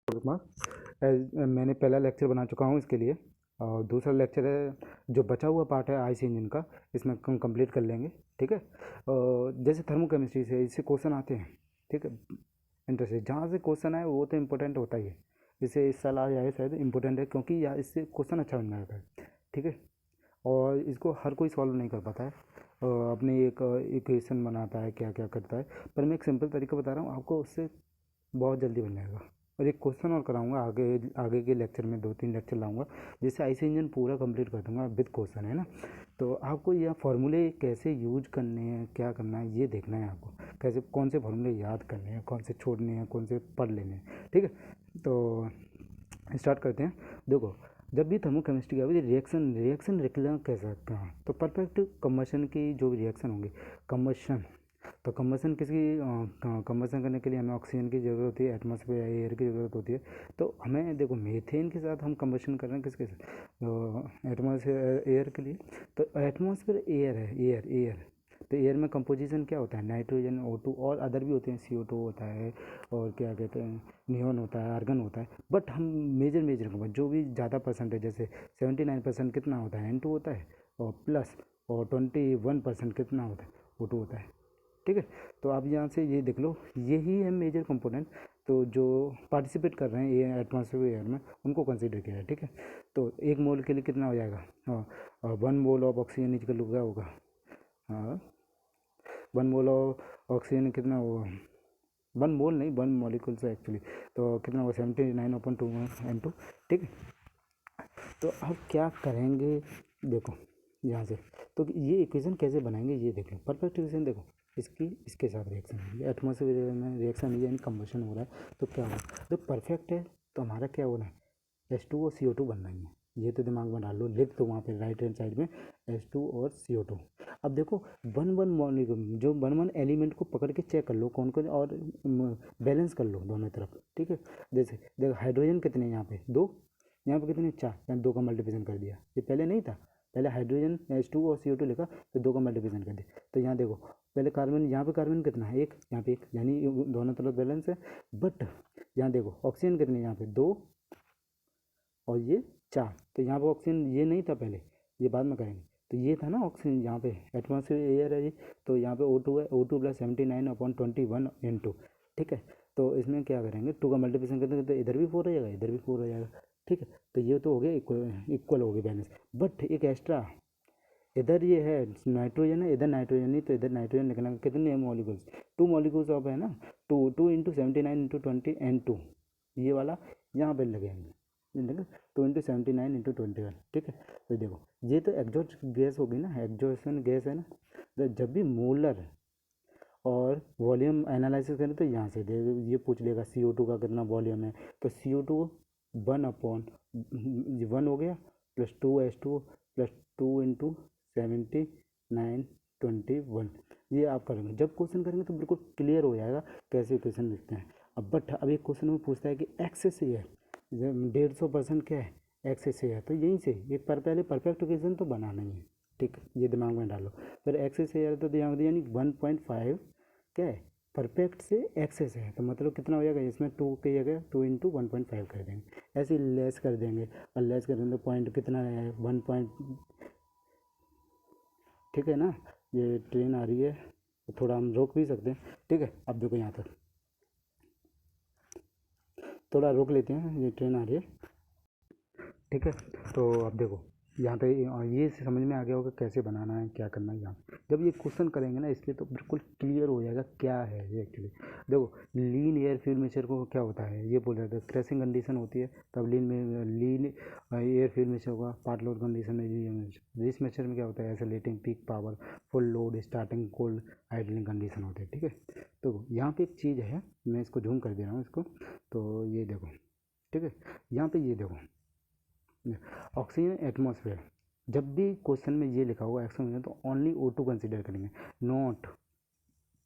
मैंने पहला लेक्चर बना चुका हूँ इसके लिए, और दूसरा लेक्चर है जो बचा हुआ पार्ट है आईसी इंजन का, इसमें हम कंप्लीट कर लेंगे। ठीक है। जैसे थर्मोकेमिस्ट्री से इससे क्वेश्चन आते हैं। ठीक है। इंटरेस्ट जहाँ से क्वेश्चन आए वो तो इम्पोर्टेंट होता ही है। इससे इस साल आ जाए शायद इम्पोर्टेंट है, क्योंकि यार इससे क्वेश्चन अच्छा बन जाता है। ठीक है। और इसको हर कोई सॉल्व नहीं कर पाता है, अपनी एक इक्वेशन बनाता है, क्या क्या करता है। पर मैं एक सिंपल तरीका बता रहा हूँ आपको, उससे बहुत जल्दी बन जाएगा। और एक क्वेश्चन और कराऊंगा आगे आगे के लेक्चर में, 2-3 लेक्चर लाऊंगा, जिससे आईसी इंजन पूरा कंप्लीट कर दूंगा विद क्वेश्चन, है ना। तो आपको यह फार्मूले कैसे यूज करने हैं, क्या करना है, ये देखना है आपको। कैसे कौन से फार्मूले याद करने हैं, कौन से छोड़ने हैं, कौन से पढ़ लेने हैं। ठीक है। तो स्टार्ट करते हैं। देखो, जब भी थर्मोकेमिस्ट्री का रिएक्शन रिएक्शन निकलना कैसा कहाँ, तो परफेक्ट कंबशन की जो भी रिएक्शन होंगी, कंबशन, तो कंबशन कंबशन करने के लिए हमें ऑक्सीजन की ज़रूरत होती है, एटमॉस्फेयर एयर की ज़रूरत होती है। तो हमें देखो, मीथेन के साथ हम कंबशन कर रहे हैं किसके साथ, तो एटमॉस्फेयर एयर के लिए। तो एटमॉस्फेयर एयर है, एयर एयर। तो एयर में कंपोजिशन क्या होता है, नाइट्रोजन, O2 और अदर भी होते हैं, CO2 होता है, और क्या कहते हैं, नियॉन होता है, आर्गन होता है। बट हम मेजर कंपाउंड जो भी ज़्यादा परसेंटेज, जैसे 79% कितना होता है, N2 होता है, और प्लस, और 21% कितना होता है, O2 होता है। ठीक है। तो आप यहाँ से ये देख लो, यही है मेजर कंपोनेंट। तो जो पार्टिसिपेट कर रहे हैं ये एटमॉस्फेयर एयर में, उनको कंसीडर किया है। ठीक है। तो एक मोल के लिए कितना हो जाएगा, 1 मोल ऑफ ऑक्सीजन इक्वल क्या होगा, हाँ, 1 मोल ऑफ ऑक्सीजन कितना होगा, 1 मोल नहीं, 1 मॉलिक्यूल से एक्चुअली। तो कितना होगा, 79/2 N2। ठीक है। तो अब क्या करेंगे, देखो यहाँ से, तो ये इक्वेशन कैसे बनाएंगे ये देख लो। परफेक्ट इक्वेशन देखो, इसकी इसके साथ रिएक्शन है, एटमॉस्फेयर में रिएक्शन यानी कंबशन हो रहा है, तो क्या होगा, तो परफेक्ट है, तो हमारा क्या होना है, H2 और CO2 बनना ही है। ये तो दिमाग में डाल लो, लिख दो वहाँ पे राइट हैंड साइड में, H2 और CO2। अब देखो, वन वन मॉलिक्यूल जो वन वन एलिमेंट को पकड़ के चेक कर लो कौन कौन, और बैलेंस कर लो दोनों तरफ। ठीक है। जैसे देखो, हाइड्रोजन कितने हैं यहाँ पे, 2, यहाँ पे कितने, 4, यहाँ 2 का मल्टीप्लिकेशन कर दिया। ये पहले नहीं था, पहले हाइड्रोजन H2 और CO2 लिखा, फिर 2 का मल्टीप्लिकेशन कर दिया। तो यहाँ देखो, पहले कार्बन, यहाँ पे कार्बन कितना है, 1, यहाँ पे 1, यानी दोनों तरफ बैलेंस है। बट यहाँ देखो, ऑक्सीजन कितने, यहाँ पे 2 और ये 4। तो यहाँ पे ऑक्सीजन ये नहीं था पहले, ये बाद में करेंगे। तो ये था ना ऑक्सीजन, यहाँ पे एटमॉस्फेयर एयर है ये, तो यहाँ पे O2 है, O2 प्लस 79/21 N2। ठीक है। तो इसमें क्या करेंगे, 2 का मल्टीप्लिकेशन करेंगे, तो इधर भी 4 हो जाएगा, इधर भी 4 हो जाएगा। ठीक है। तो ये तो हो गया इक्वल हो गया बैलेंस। बट एक एक्स्ट्रा, इधर ये है नाइट्रोजन है, इधर नाइट्रोजन नहीं, तो इधर नाइट्रोजन निकलेंगे, कितने मॉलिक्यूल्स, 2 मॉलिक्यूल्स ऑफ है ना, 2 × 79 × 20 N2, ये वाला यहाँ पे लगेंगे, देखो, 2 × 79 × 21। ठीक है। तो देखो, ये तो एग्जॉस्ट गैस होगी ना, एग्जॉस्टन गैस है ना। तो जब भी मोलर और वॉल्यूम एनालिसिस करें, तो यहाँ से देखो, ये पूछ लेगा CO2 का कितना वॉल्यूम है, तो CO2 1/1 हो गया, प्लस 2H2 प्लस 2 × 79/21। ये आप करेंगे, जब क्वेश्चन करेंगे तो बिल्कुल क्लियर हो जाएगा कैसे क्वेश्चन लिखते हैं। अब बट अब एक क्वेश्चन में पूछता है कि एक्सेस है, 150% क्या है, एक्सेस है, तो यहीं से एक पहले परफेक्ट इक्वेशन तो बनाना ही है। ठीक, ये दिमाग में डालो। फिर एक्सेस है तो यहाँ यानी 1.5 क्या है, परफेक्ट से एक्सेस है, तो मतलब कितना हो जाएगा, इसमें 2 की जगह 2 × 1.5 कर देंगे, ऐसे लेस कर देंगे, और लेस कर देंगे तो पॉइंट कितना है, 1 पॉइंट। ठीक है ना। ये ट्रेन आ रही है, तो थोड़ा हम रोक भी सकते हैं। ठीक है। अब देखो यहाँ तक थोड़ा रोक लेते हैं, ये ट्रेन आ रही है। ठीक है। तो अब देखो यहाँ पे ये समझ में आ गया होगा कैसे बनाना है, क्या करना है। यहाँ जब ये क्वेश्चन करेंगे ना इसलिए, तो बिल्कुल क्लियर हो जाएगा क्या है ये एक्चुअली। देखो, लीन एयर फ्यूल मिक्सचर को क्या होता है, ये बोल रहे थे, क्रैशिंग कंडीशन होती है तब लीन एयर फ्यूल मिक्सचर होगा। पार्ट लोड कंडीशन में इस मिक्सचर में क्या होता है, accelerating peak power, full load, starting cold, idling condition होती है। ठीक है। तो यहाँ पे एक चीज़ है, मैं इसको जूम कर दे रहा हूँ इसको, तो ये देखो। ठीक है। यहाँ पे ये देखो, ऑक्सीजन एटमॉस्फेयर, जब भी क्वेश्चन में ये लिखा होगा ऑक्सीजन, तो ओनली O2 कंसिडर करेंगे, नॉट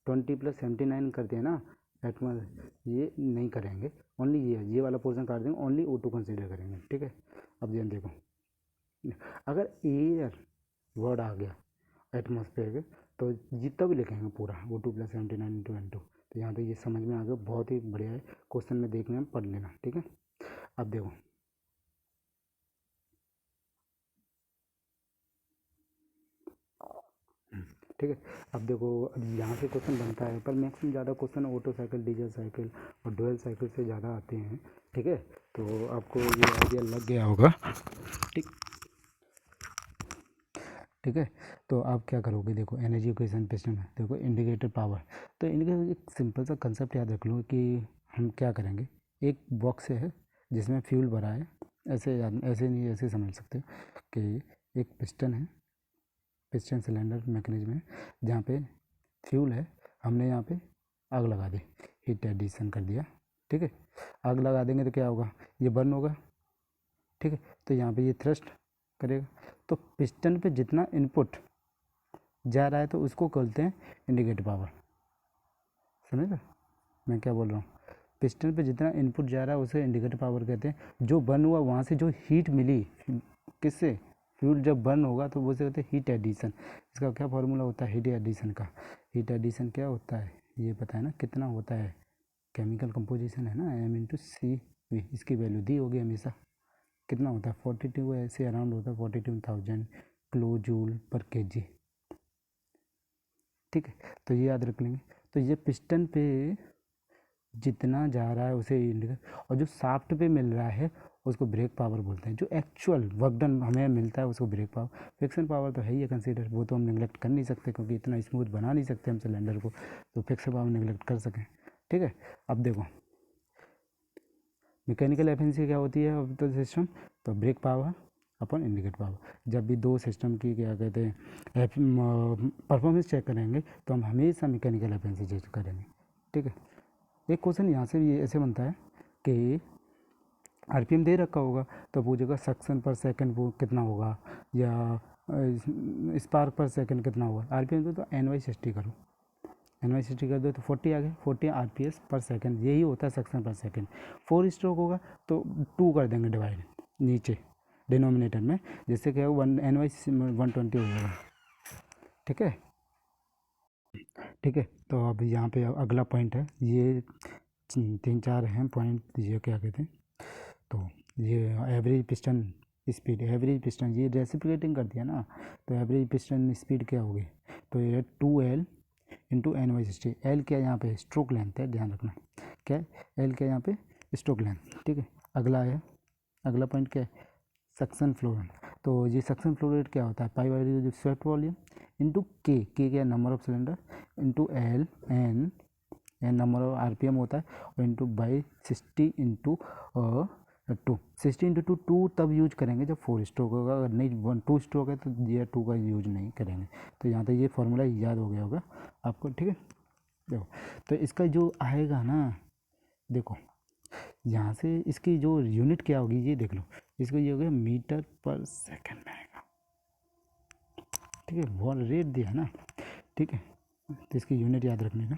20 + 79 करते हैं ना एटमॉस्फेयर, ये नहीं करेंगे, ओनली ये वाला पोर्शन काट देंगे, ओनली O2 कंसिडर करेंगे। ठीक है। अब ये देखो, अगर एयर वर्ड आ गया एटमॉस्फेयर के, तो जितना भी लिखेंगे पूरा O2 + 79 × N2, तो यहाँ तक ये समझ में आ गया, बहुत ही बढ़िया है, क्वेश्चन में देखने में पढ़ लेना, ठीक है। अब देखो ठीक है, अब देखो, अब यहाँ से क्वेश्चन बनता है, पर मैक्सिमम ज़्यादा question auto cycle, diesel cycle और डुअल साइकिल से ज़्यादा आते हैं, ठीक है। तो आपको ये आइडिया लग गया होगा, ठीक ठीक है। तो आप क्या करोगे, देखो एनर्जी इक्वेशन पिस्टन है, देखो इंडिकेटर पावर। तो इंडिकेटर एक सिंपल सा कंसेप्ट याद रख लो कि हम क्या करेंगे, एक बॉक्स है जिसमें फ्यूल भरा है, ऐसे नहीं, ऐसे समझ सकते हो कि एक पिस्टन है, पिस्टन सिलेंडर मैकेनिज्म है जहाँ पे फ्यूल है, हमने यहाँ पे आग लगा दी, हीट एडिशन कर दिया, ठीक है। आग लगा देंगे तो क्या होगा, ये बर्न होगा, ठीक है। तो यहाँ पे ये थ्रस्ट करेगा, तो पिस्टन पे जितना इनपुट जा रहा है तो उसको कहते हैं इंडिकेटर पावर, समझ रहे मैं क्या बोल रहा हूँ। पिस्टन पे जितना इनपुट जा रहा है उसे इंडिकेटर पावर कहते हैं। जो बर्न हुआ वहाँ से जो हीट मिली, किससे, फ्यूल जब बर्न होगा तो वो से कहते हैं हीट एडिशन। इसका क्या फार्मूला होता है हीट एडिशन का, हीट एडिशन क्या होता है ये पता है ना, कितना होता है, केमिकल कंपोजिशन है ना, m/c, इसकी वैल्यू दी होगी हमेशा, कितना होता है 42, ऐसे अराउंड होता है 42,000 किलो जूल पर केजी, ठीक है। तो ये याद रख लेंगे। तो ये पिस्टन पे जितना जा रहा है उसे इंडिकेट, और जो शाफ्ट पे मिल रहा है उसको ब्रेक पावर बोलते हैं। जो एक्चुअल वर्क डन हमें मिलता है उसको ब्रेक पावर, फ्रिक्शन पावर तो है ही है कंसीडर, वो तो हम निगलेक्ट कर नहीं सकते क्योंकि इतना स्मूथ बना नहीं सकते हम सिलेंडर को, तो फ्रिक्शन पावर निगलेक्ट कर सकें, ठीक है। अब देखो मैकेनिकल एफिशिएंसी क्या होती है ऑफ द सिस्टम, तो ब्रेक पावर अपन इंडिकेट पावर। जब भी दो सिस्टम की क्या कहते हैं परफॉर्मेंस चेक करेंगे तो हम हमेशा मैकेनिकल एफिशिएंसी चेक करेंगे, ठीक है। एक क्वेश्चन यहाँ से भी ऐसे बनता है कि आरपीएम दे रखा होगा तो पूछेगा सक्शन पर सेकंड वो कितना होगा, या स्पार्क पर सेकंड कितना होगा। आरपीएम दो तो NY60 करो, NY60 कर दो तो 40 आ गया, 40 RPS पर सेकंड, यही होता है सक्शन पर सेकंड। 4 स्ट्रोक होगा तो 2 कर देंगे डिवाइड नीचे डिनोमिनेटर में, जिससे क्या होगा NY120 हो जाएगा, ठीक है ठीक है। तो अब यहाँ पे अगला पॉइंट है, ये 3-4 हैं पॉइंट, ये क्या कहते हैं, तो ये average piston speed, average piston ये रेसिप्रोकेटिंग कर दिया ना, तो एवरेज पिस्टन स्पीड क्या होगी, तो ये 2L इंटू NY60। एल क्या यहाँ पे स्ट्रोक लेंथ है, ध्यान रखना, क्या है एल क्या यहाँ पे स्ट्रोक लेंथ, ठीक है। अगला है, अगला पॉइंट क्या है, सक्शन फ्लो रेट। तो ये सक्शन फ्लो रेट क्या होता है, पाई बाई जो स्वेट वॉल्यूम इंटू के क्या है number of cylinder, into L N number of RPM होता है, और इंटू बाई 60 इंटू 2, 60 इंटू 2 तब यूज करेंगे जब 4 स्ट्रोक होगा, अगर नहीं 2 स्ट्रोक है तो ये 2 का यूज नहीं करेंगे। तो यहाँ तक ये फार्मूला याद हो गया होगा आपको, ठीक है। देखो तो इसका जो आएगा ना, देखो यहाँ से इसकी जो यूनिट क्या होगी ये देख लो, इसको ये हो गया मीटर पर सेकंड में आएगा, ठीक है, वो रेट दिया है ना, ठीक है। तो इसकी यूनिट याद रखने का।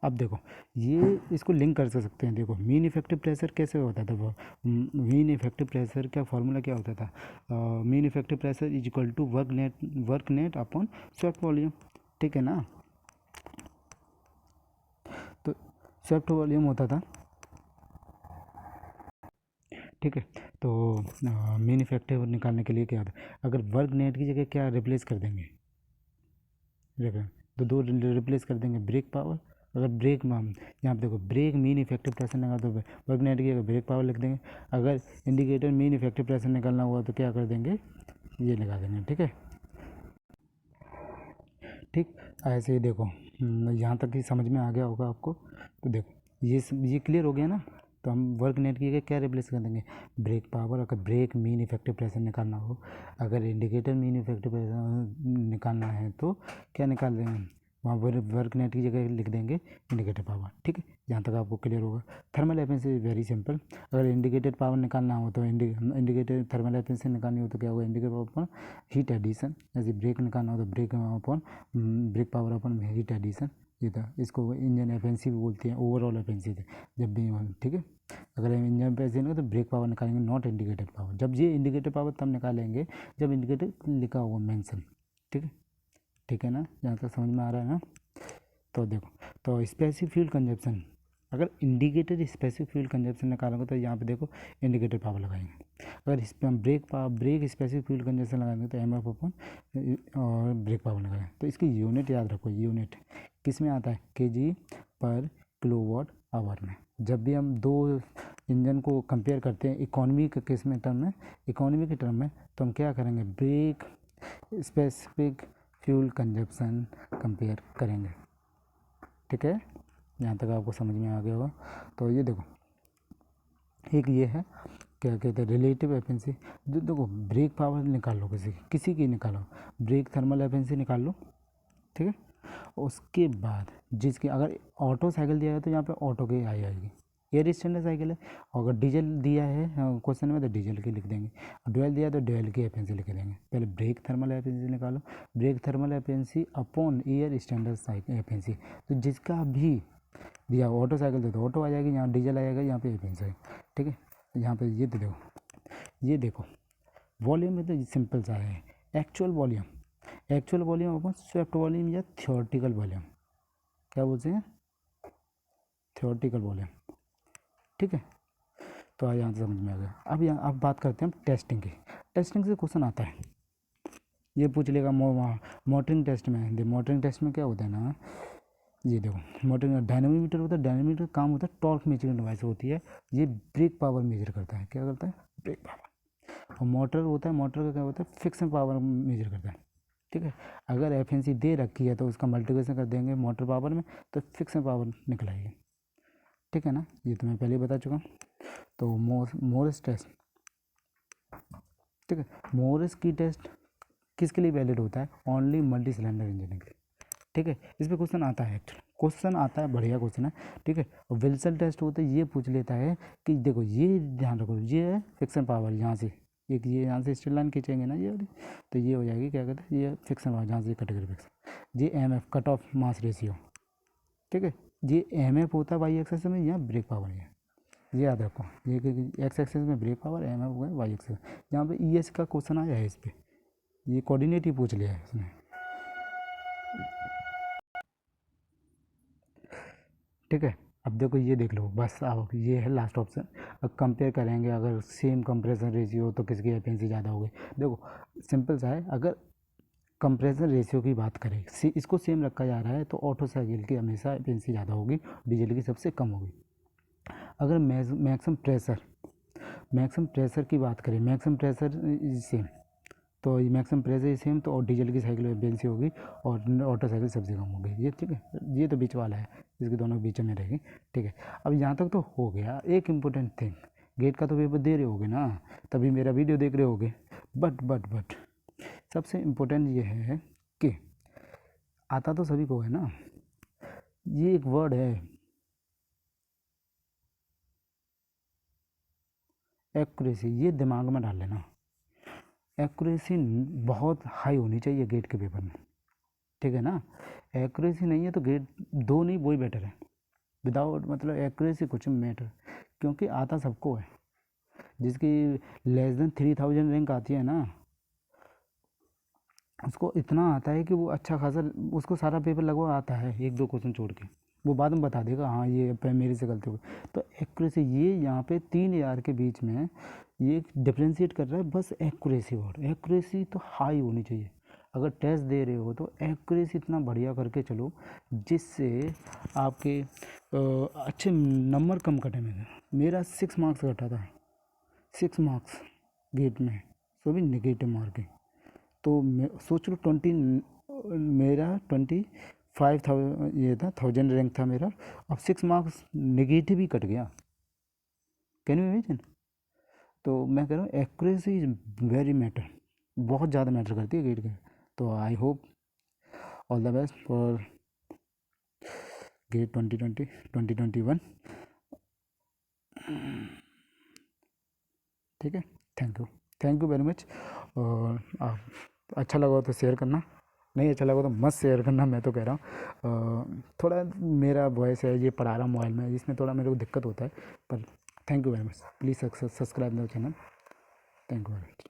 अब देखो ये इसको लिंक कर सकते हैं, देखो मीन इफेक्टिव प्रेशर कैसे होता था, वो मीन इफेक्टिव प्रेशर का फॉर्मूला क्या होता था, mean effective pressure is equal to work net upon swept volume, ठीक है ना। तो स्वेप्ट वॉल्यूम होता था, ठीक है। तो मीन इफेक्टिव निकालने के लिए क्या होता है, अगर वर्क नेट की जगह क्या रिप्लेस कर देंगे, तो 2 रिप्लेस कर देंगे ब्रेक पावर। अगर ब्रेक यहाँ पे देखो ब्रेक मीन इफेक्टिव प्रेशर निकाल तो वर्क नेट की अगर ब्रेक पावर लिख देंगे, अगर इंडिकेटर मीन इफेक्टिव प्रेशर निकालना हुआ तो क्या कर देंगे, ये लगा देंगे, ठीक है ठीक। ऐसे ही देखो यहाँ तक ही समझ में आ गया होगा आपको। तो देखो ये क्लियर हो गया ना, तो हम वर्क नेट की क्या रिप्लेस कर देंगे, ब्रेक पावर। अगर ब्रेक मीन इफेक्टिव प्रेशर निकालना हो, अगर इंडिकेटर मीन इफेक्टिव प्रेशर निकालना है तो क्या निकाल देंगे, वहाँ वर्क नेट की जगह लिख देंगे इंडिकेटर पावर, ठीक है। जहाँ तक आपको क्लियर होगा। थर्मल एफिशिएंसी वेरी सिंपल, अगर इंडिकेटेड पावर निकालना हो तो इंडिकेटेड थर्मल एफिशिएंसी निकालनी हो तो क्या होगा, indicator power upon heat addition. जैसे ब्रेक निकालना हो तो brake upon brake power upon heat addition, ये था। इसको इंजन एफिशिएंसी भी बोलते हैं, ओवरऑल एफिशिएंसी जब भी, ठीक है। अगर इंजन एफिशिएंसी तो ब्रेक पावर निकालेंगे, नॉट इंडिकेटेड पावर। जब ये इंडिकेटेड पावर तब निकालेंगे जब इंडिकेटर लिखा होगा मेंशन, ठीक है ठीक है ना, जहाँ तक समझ में आ रहा है ना। तो देखो, तो स्पेसिफिक फ्यूल कंजप्शन, अगर इंडिकेटर स्पेसिफिक फ्यूल कंजप्शन निकालोगे तो यहाँ पे देखो इंडिकेटर पावर लगाएंगे। अगर इस पर हम ब्रेक स्पेसिफिक फ्यूल कंजप्शन लगाएंगे तो एम एफ अपन और ब्रेक पावर लगाएंगे। तो इसकी यूनिट याद रखो, यूनिट किस में आता है, केजी पर किलोवाट आवर में। जब भी हम दो इंजन को कंपेयर करते हैं इकोनॉमी के केस में टर्म में, इकोनॉमी के टर्म में, तो हम क्या करेंगे, brake specific fuel consumption compare करेंगे। ठीक है, यहाँ तक आपको समझ में आ गया होगा। तो ये देखो, एक ये है क्या कहते हैं रिलेटिव एफिशिएंसी। जो देखो ब्रेक पावर निकाल लो, किसी की निकालो, ब्रेक थर्मल एफिशिएंसी निकाल लो, ठीक है। उसके बाद जिसकी अगर ऑटो साइकिल दिया है तो यहाँ पे ऑटो की आई आएगी, एयर स्टैंडर्ड साइकिल है। और अगर डीजल दिया है क्वेश्चन में तो डीजल की लिख देंगे, डुअल दिया तो डुअल की एफिशिएंसी लिख देंगे। पहले ब्रेक थर्मल एफिशिएंसी निकालो, brake thermal efficiency upon air standard cycle efficiency. तो जिसका भी दिया ऑटो साइकिल दे तो ऑटो आ जाएगी, यहाँ डीजल आ जाएगा, यहाँ पे एफिशिएंसी। ठीक है, यहाँ पे ये देखो, ये देखो वॉल्यूम में तो सिंपल सा है, एक्चुअल वॉल्यूम, एक्चुअल वॉल्यूम अपन स्वेप्ट वॉल्यूम या थियोरेटिकल वॉल्यूम, क्या बोलते हैं, थियोरेटिकल वॉल्यूम। ठीक है, तो यहाँ से समझ में आ गया। अब बात करते हैं हम टेस्टिंग की। टेस्टिंग से क्वेश्चन आता है, ये पूछ लेगा मोटरिंग टेस्ट में। मोटरिंग टेस्ट में क्या होता है ना, ये देखो मोटरिंग डायनामोमीटर होता है, डायनामोमीटर काम होता है टॉर्क मेजरिंग डिवाइस होती है, ये ब्रेक पावर मेजर करता है। क्या करता है, ब्रेक पावर। और मोटर होता है, मोटर का क्या होता है, फिक्सन पावर मेजर करता है। ठीक है, अगर एफिशिएंसी दे रखी है तो उसका मल्टीप्लिकेशन कर देंगे मोटर पावर में तो फिक्सन पावर निकल आएगी। ठीक है ना, ये तो मैं पहले ही बता चुका हूँ। तो मोरिस टेस्ट, ठीक है, मोरिस की टेस्ट किसके लिए वैलिड होता है, ओनली मल्टी सिलेंडर इंजन के लिए। ठीक है, इस पर क्वेश्चन आता है, एक्चुअली क्वेश्चन आता है, बढ़िया क्वेश्चन है। ठीक है, और विल्सन टेस्ट होता है, ये पूछ लेता है कि देखो ये ध्यान रखो, ये है फिक्सन पावर, यहाँ से एक ये यहाँ से स्ट्रेट लाइन खींचेंगे ना ये वाली, तो ये हो जाएगी क्या कहते हैं, ये फिक्सन पावर, जहाँ से कैटेगरी फिक्सन। ये M F cut off mass ratio. ठीक है, ये एम एफ होता है वाई एक्सेस में, या ब्रेक पावर है, ये याद रखो। ये एक्स एक्सेस में ब्रेक पावर, एम एफ हुआ है वाई एक्सेस। यहाँ पे ई एस का क्वेश्चन आया है, इस पर ये कोऑर्डिनेट ही पूछ लिया है इसने। ठीक है, अब देखो ये देख लो बस, अब ये है लास्ट ऑप्शन। अब कंपेयर करेंगे, अगर सेम कंप्रेशन रेशियो तो किसकी एफिशिएंसी ज़्यादा होगी। देखो सिंपल सा है, अगर कंप्रेशन रेशियो की बात करें, इसको सेम रखा जा रहा है तो ऑटो साइकिल की हमेशा एफिशिएंसी ज़्यादा होगी, डीजल की सबसे कम होगी। अगर मैक्सिमम प्रेशर की बात करें, मैक्सिमम प्रेशर सेम, तो ये मैक्सिमम प्रेशर सेम, तो और डीजल की साइकिल एफिशिएंसी होगी और ऑटो साइकिल सबसे कम होगी। ये ठीक है, ये तो बीच वाला है, इसके दोनों बीच में रहेगी। ठीक है, अब यहाँ तक तो हो गया। एक इम्पोर्टेंट थिंग, गेट का तो पेपर दे रहे होगे ना, तभी मेरा वीडियो देख रहे होगे। बट सबसे इम्पोर्टेंट ये है कि आता तो सभी को है ना, ये एक वर्ड है एक्यूरेसी, ये दिमाग में डाल लेना। एक्यूरेसी बहुत हाई होनी चाहिए गेट के पेपर में। ठीक है ना, एक्यूरेसी नहीं है तो गेट दो नहीं, वही बेटर है। विदाउट मतलब एक्यूरेसी कुछ मैटर, क्योंकि आता सबको है। जिसकी लेस देन 3000 रैंक आती है ना, उसको इतना आता है कि वो अच्छा खासा, उसको सारा पेपर लगभग आता है, एक दो क्वेश्चन छोड़ के। वो बाद में बता देगा हाँ ये मेरे से गलती हो गई। तो एक्यूरेसी ये यहाँ पे 3000 के बीच में ये डिफ्रेंशिएट कर रहा है बस एक्यूरेसी वर्ड। एक्यूरेसी तो हाई होनी चाहिए। अगर टेस्ट दे रहे हो तो एक्यूरेसी इतना बढ़िया करके चलो जिससे आपके अच्छे नंबर कम कटे। मेरा 6 मार्क्स कटा था, 6 मार्क्स गेट में, सो भी नेगेटिव मार्किंग। तो मैं सोच लो 20, मेरा 25,000 ये था, 1000 रैंक था मेरा। अब 6 मार्क्स नेगेटिव ही कट गया, कैन यू इमेजिन। तो मैं कह रहा हूँ एक्यूरेसी इज वेरी मैटर, बहुत ज़्यादा मैटर करती है गेट के। तो I hope all the best for GATE 2021। ठीक है, थैंक यू वेरी मच। और अच्छा लगा तो शेयर करना, नहीं अच्छा लगा तो मत शेयर करना, मैं तो कह रहा हूँ। थोड़ा मेरा वॉइस है, ये पढ़ा रहा हूँ मोबाइल में, इसमें थोड़ा मेरे को दिक्कत होता है, पर thank you very much. Please subscribe the channel. Thank you very much.